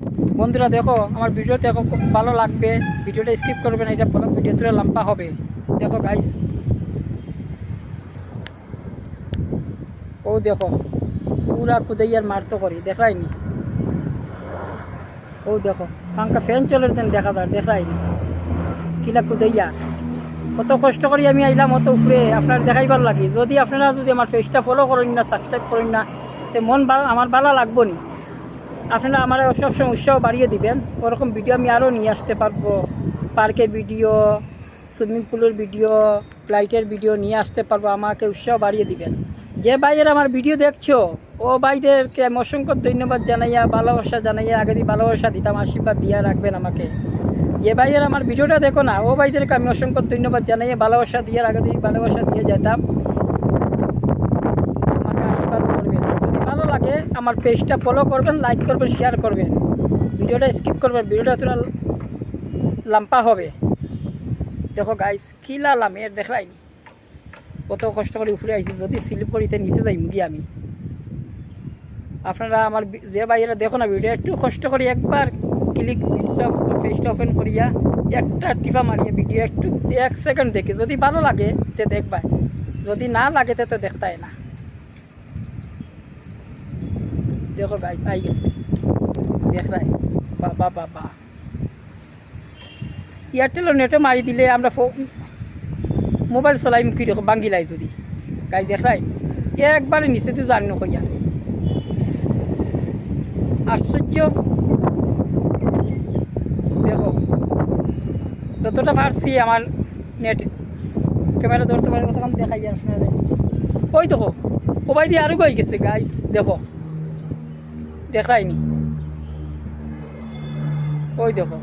বন্ধুরা দেখো আমার ভিডিও দেখো, খুব ভালো লাগবে, ভিডিওটা স্কিপ করবে না, এটা বড় ভিডিও তুলে লম্বা হবে। দেখো গাইস, ও দেখো পুরা কুদাইয়ার মারতো করি দেখায়নি। ও দেখো পাঙ্কা ফ্যান চলে দেখা যায় দেখায়নি কিলা কুদাইয়া। কত কষ্ট করি আমি আইলাম অত উপরে আপনার দেখাইবার লাগে। যদি আপনারা যদি আমার পেজটা ফলো করেন না, সাবস্ক্রাইব করেন না, তো মন আমার ভালো লাগবো নি। আপনারা আমার সবসময় উৎসাহ বাড়িয়ে দিবেন, ওরকম ভিডিও আমি আরও নিয়ে আসতে পারবো। পার্কের ভিডিও, সুইমিং পুলের ভিডিও, ফ্লাইটের ভিডিও নিয়ে আসতে পারবো। আমাকে উৎসাহ বাড়িয়ে দিবেন। যে ভাইয়ের আমার ভিডিও দেখছো, ও ভাইদেরকে আমি অসংখ্য ধন্যবাদ জানাইয়া, ভালোবাসা জানাইয়া, আগে দিয়ে ভালোবাসা দিতাম, আশীর্বাদ দিয়া রাখবেন আমাকে। যে ভাইয়ের আমার ভিডিওটা দেখো না, ও ভাইদেরকে আমি অসংখ্য ধন্যবাদ জানাইয়া, ভালোবাসা দিয়ে, আগে দিয়ে ভালোবাসা দিয়ে যেতাম। আমাকে আশীর্বাদ করবেন। যদি ভালো লাগে আমার পেজটা ফলো করবেন, লাইক করবেন, শেয়ার করবেন, ভিডিওটা স্কিপ করবেন, ভিডিওটা তোরা লম্বা হবে। দেখো গাইস কি লালাম এর দেখাইনি, কত কষ্ট করে উপরে আইছি। যদি স্লিপ করিতে নিচে যাই মুগি আমি। আপনারা আমার যে ভাইয়েরা দেখো না ভিডিও, একটু কষ্ট করি একবার ক্লিক ভিডিওটা পেজটা ওপেন করিয়া একটা টিপা মারিয়ে ভিডিও একটু 1 সেকেন্ড দেখে, যদি ভালো লাগে তে দেখবা, যদি না লাগে তো দেখতাই না। দেখো গাইস আই গেছে দেখাই, বাবা বাবা। এয়ারটেলও নেটে মারি দিলে আমরা মোবাইল চলাই কীরকম বাঙ্গিলাই যদি গাই দেখাই একবারে নিচে তো জানি নকইয়া। আশ্চর্য। দেখো যতটা পারছি আমার নেট ক্যামেরা ধরতে পারে তখন দেখাই আপনারা। ওই দেখো ওবাই দিয়ে আরও গই গেছে গাইস, দেখো দেখায়নি। ওই দেখো